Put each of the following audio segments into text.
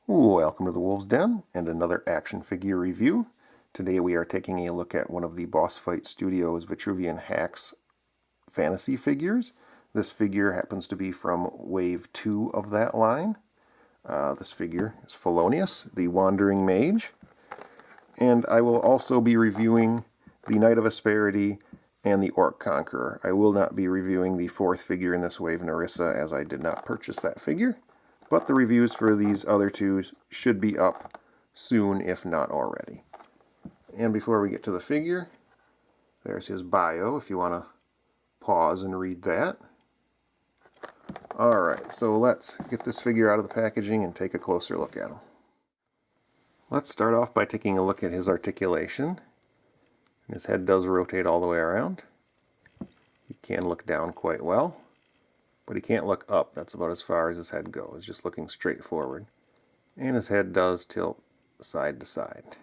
Welcome to the Wolves Den and another action figure review. Today we are taking a look at one of the Boss Fight Studios Vitruvian H.A.C.K.S fantasy figures. This figure happens to be from Wave 2 of that line. This figure is Felonious, the Wandering Mage. And I will also be reviewing the Knight of Asperity and the Orc Conqueror. I will not be reviewing the fourth figure in this wave, Narissa, as I did not purchase that figure. But the reviews for these other two should be up soon, if not already. And before we get to the figure, there's his bio, if you want to pause and read that. Alright, so let's get this figure out of the packaging and take a closer look at him. Let's start off by taking a look at his articulation. His head does rotate all the way around. He can look down quite well, but he can't look up. That's about as far as his head goes, just looking straight forward. And his head does tilt side to side.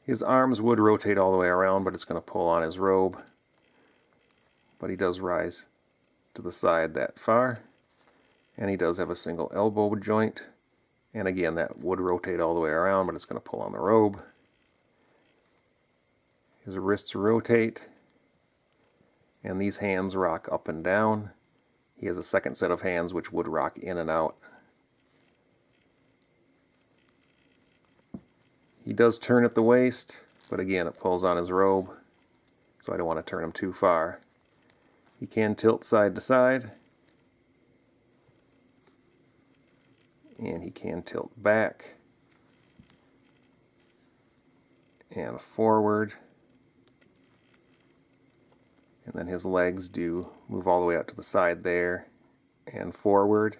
His arms would rotate all the way around, but it's going to pull on his robe. But he does rise to the side that far. And he does have a single elbow joint. And again, that would rotate all the way around, but it's going to pull on the robe. His wrists rotate. And these hands rock up and down. He has a second set of hands which would rock in and out. He does turn at the waist, but again it pulls on his robe, so I don't want to turn him too far. He can tilt side to side, and he can tilt back and forward. And then his legs do move all the way out to the side there and forward.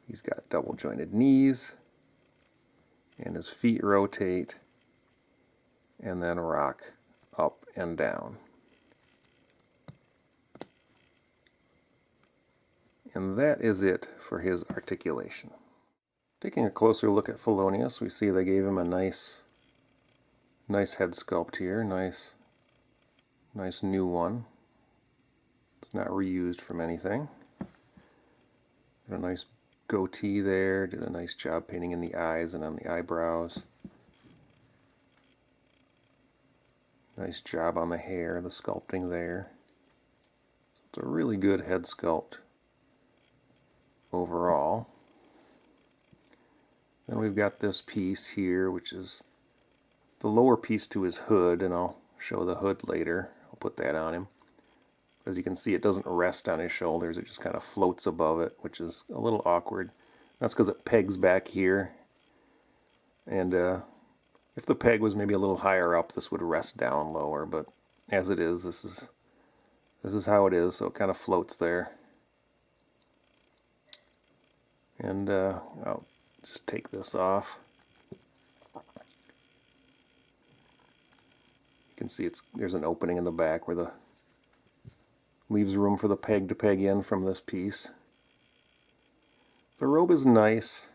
He's got double jointed knees, and his feet rotate and then rock up and down. And that is it for his articulation. Taking a closer look at Felonious, we see they gave him a nice head sculpt here. Nice new one. It's not reused from anything. Got a nice goatee there, did a nice job painting in the eyes and on the eyebrows. Nice job on the hair, the sculpting there. It's a really good head sculpt overall. Then we've got this piece here, which is the lower piece to his hood, and I'll show the hood later. I'll put that on him. As you can see, it doesn't rest on his shoulders, it just kind of floats above it, which is a little awkward. That's because it pegs back here. And if the peg was maybe a little higher up, this would rest down lower, but as it is, this is how it is, so it kind of floats there. And I'll just take this off. You can see there's an opening in the back where the leaves room for the peg to peg in from this piece. The robe is nice.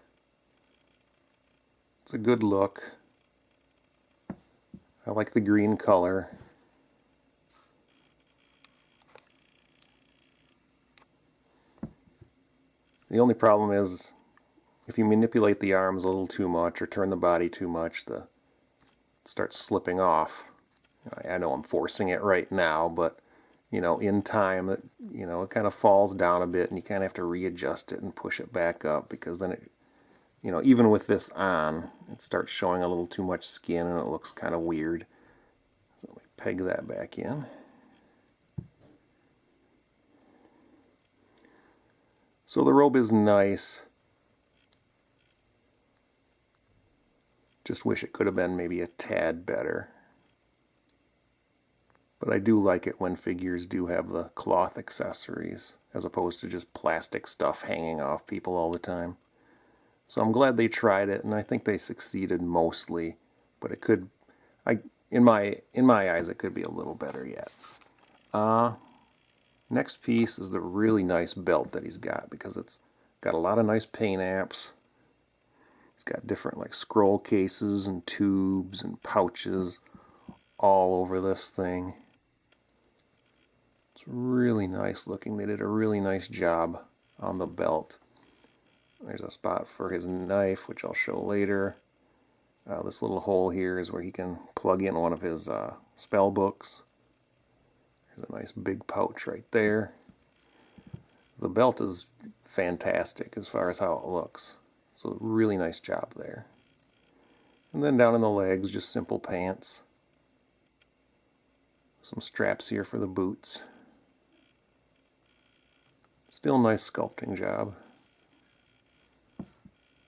It's a good look. I like the green color. The only problem is if you manipulate the arms a little too much or turn the body too much, it starts slipping off. I know I'm forcing it right now, but you know, in time, it kind of falls down a bit, and you kind of have to readjust it and push it back up, because then it, even with this on, it starts showing a little too much skin, and it looks kind of weird. So let me peg that back in. So the robe is nice. Just wish it could have been maybe a tad better. But I do like it when figures do have the cloth accessories, as opposed to just plastic stuff hanging off people all the time. So I'm glad they tried it, and I think they succeeded mostly. But it could, in my eyes, it could be a little better yet. Next piece is the really nice belt that he's got, because it's got a lot of nice paint apps. It's got different like scroll cases and tubes and pouches all over this thing. It's really nice looking. They did a really nice job on the belt. There's a spot for his knife, which I'll show later. This little hole here is where he can plug in one of his spell books. There's a nice big pouch right there. The belt is fantastic as far as how it looks. So really nice job there. And then down in the legs, just simple pants. Some straps here for the boots. Still nice sculpting job.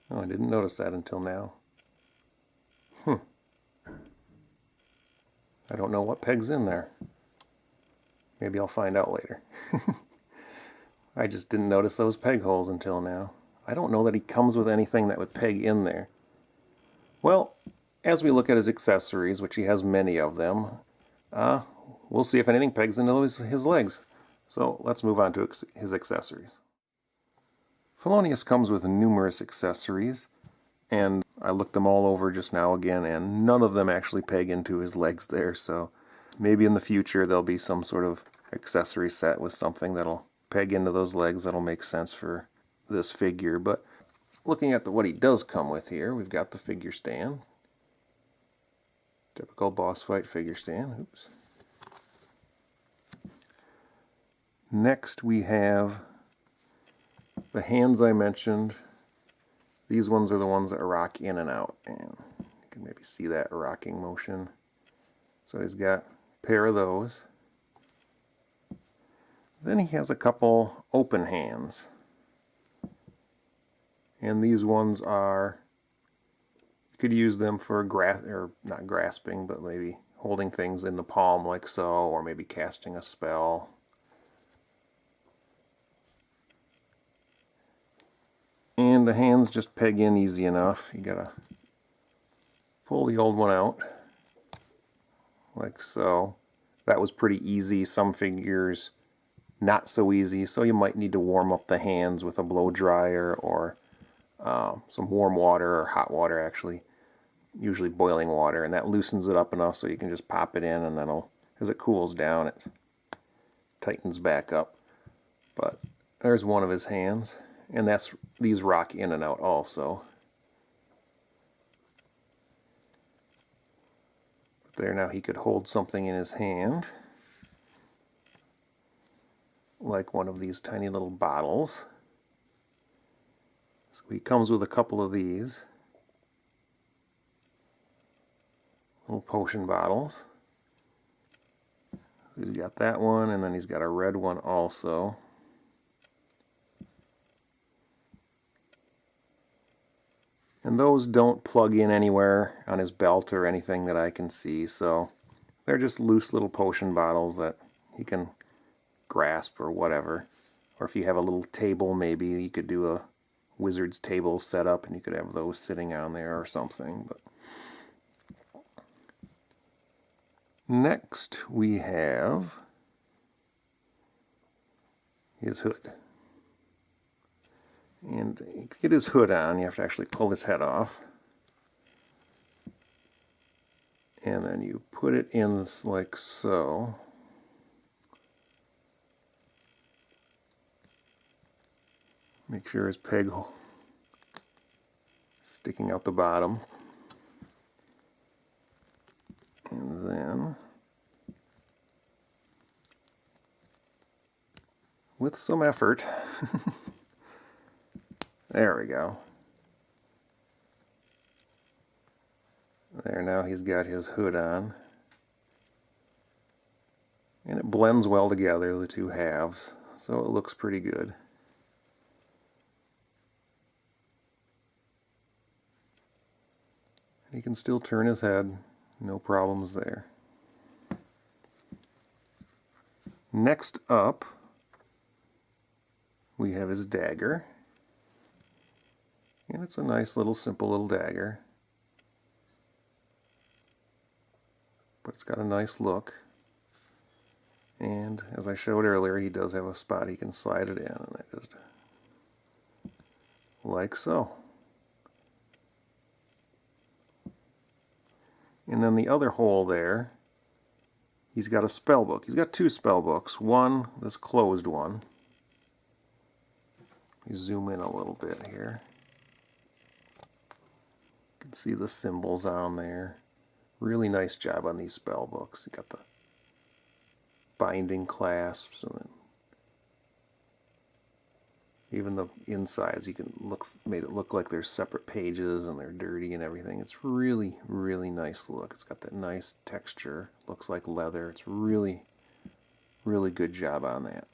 Oh, I didn't notice that until now. I don't know what peg's in there. Maybe I'll find out later. I just didn't notice those peg holes until now. I don't know that he comes with anything that would peg in there. Well, as we look at his accessories, which he has many of them, we'll see if anything pegs into his legs. So let's move on to his accessories. Felonious comes with numerous accessories, and I looked them all over just now again, and none of them actually peg into his legs there, so maybe in the future there'll be some sort of accessory set with something that'll peg into those legs that'll make sense for this figure. But looking at what he does come with here, we've got the figure stand. Typical boss fight figure stand. Oops. Next we have the hands I mentioned. These ones are the ones that rock in and out, and you can maybe see that rocking motion. So he's got a pair of those. Then he has a couple open hands. And these ones are, you could use them for not grasping, but maybe holding things in the palm like so, or maybe casting a spell. And the hands just peg in easy enough. You gotta pull the old one out, like so. That was pretty easy. Some figures not so easy, so you might need to warm up the hands with a blow dryer or some warm water, or hot water actually, usually boiling water, and that loosens it up enough so you can just pop it in, and then as it cools down it tightens back up. But there's one of his hands, and these rock in and out also. But there, now he could hold something in his hand, like one of these tiny little bottles. So he comes with a couple of these little potion bottles. He's got that one, and then he's got a red one also. And those don't plug in anywhere on his belt or anything that I can see, so they're just loose little potion bottles that he can grasp or whatever. Or if you have a little table, maybe you could do a wizard's table set up and you could have those sitting on there or something. But next we have his hood. And to get his hood on, you have to actually pull his head off. And then you put it in like so. Make sure his peg hole sticking out the bottom. And then, with some effort, there we go. There, now he's got his hood on. And it blends well together, the two halves, so it looks pretty good. He can still turn his head, no problems there. Next up, we have his dagger. And it's a nice little simple little dagger. But it's got a nice look. And as I showed earlier, he does have a spot he can slide it in, and I just like so. And then the other hole there, he's got a spell book. He's got two spell books. One, this closed one. You zoom in a little bit here. can see the symbols on there. Really nice job on these spell books. You got the binding clasps, and then even the insides, made it look like there's separate pages and they're dirty and everything. It's really, really nice look. It's got that nice texture. Looks like leather. It's really, really good job on that.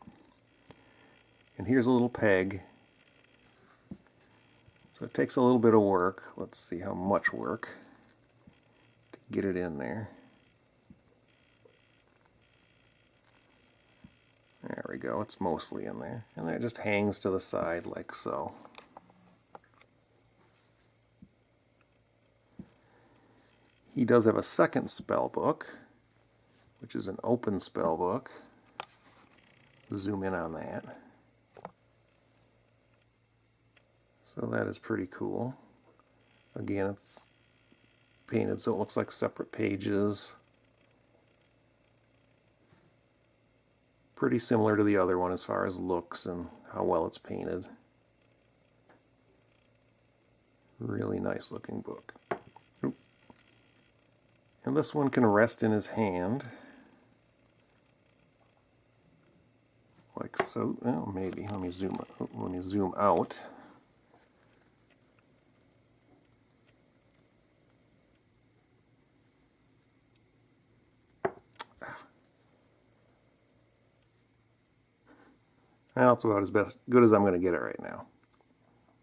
And here's a little peg. So it takes a little bit of work. Let's see how much work to get it in there. There we go, it's mostly in there. And then it just hangs to the side like so. He does have a second spell book, which is an open spell book. Zoom in on that. So that is pretty cool. Again, it's painted so it looks like separate pages. Pretty similar to the other one as far as looks and how well it's painted. Really nice looking book. Oop. And this one can rest in his hand. Like so. Oh, maybe. Let me zoom out. Well, it's about as good as I'm going to get it right now.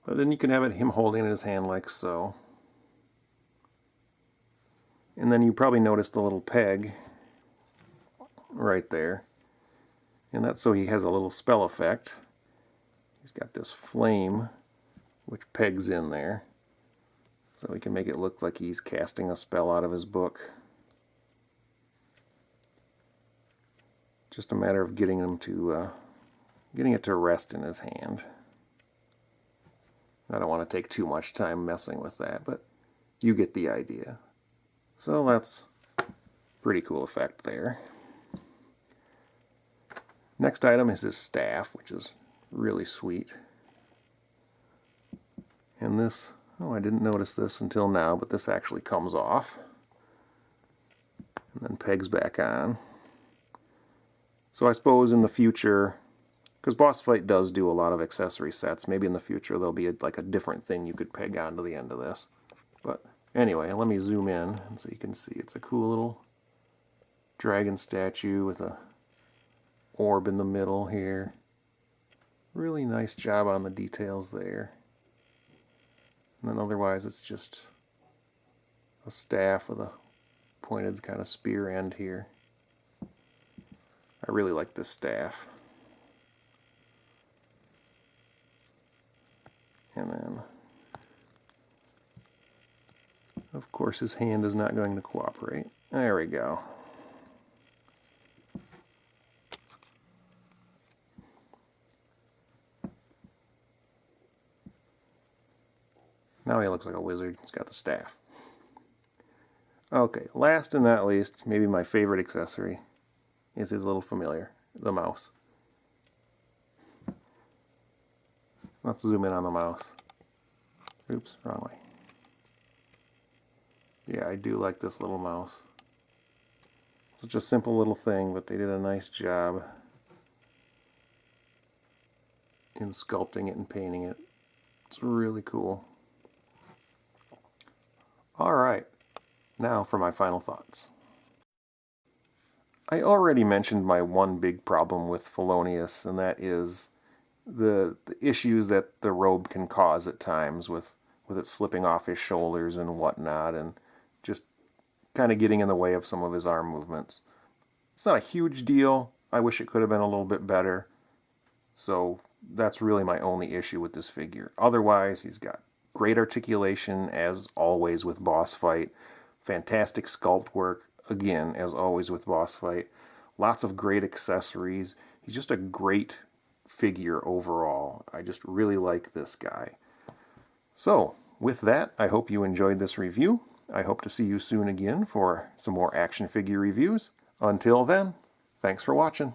But then you can have him holding it in his hand like so. And then you probably noticed the little peg right there. And that's so he has a little spell effect. He's got this flame which pegs in there. So we can make it look like he's casting a spell out of his book. Just a matter of getting it to rest in his hand. I don't want to take too much time messing with that, but you get the idea. So that's a pretty cool effect there. Next item is his staff, which is really sweet. And this, oh, I didn't notice this until now, but this actually comes off and then pegs back on. So I suppose in the future, because Boss Fight does do a lot of accessory sets, maybe in the future there'll be like a different thing you could peg onto the end of this. But anyway, let me zoom in so you can see it's a cool little dragon statue with a orb in the middle here. Really nice job on the details there. And then otherwise it's just a staff with a pointed kind of spear end here. I really like this staff. And then, of course, his hand is not going to cooperate. There we go. Now he looks like a wizard. He's got the staff. Okay, last and not least, maybe my favorite accessory is his little familiar, the mouse. Let's zoom in on the mouse. Oops, wrong way. Yeah, I do like this little mouse. It's such a simple little thing, but they did a nice job in sculpting it and painting it. It's really cool. Alright, now for my final thoughts. I already mentioned my one big problem with Felonious, and that is the issues that the robe can cause at times with it slipping off his shoulders and whatnot, and just kind of getting in the way of some of his arm movements. It's not a huge deal. I wish it could have been a little bit better. So that's really my only issue with this figure. Otherwise, he's got great articulation, as always with Boss Fight. Fantastic sculpt work, again, as always with Boss Fight. Lots of great accessories. He's just a great figure overall. I just really like this guy. So, with that, I hope you enjoyed this review. I hope to see you soon again for some more action figure reviews. Until then, thanks for watching.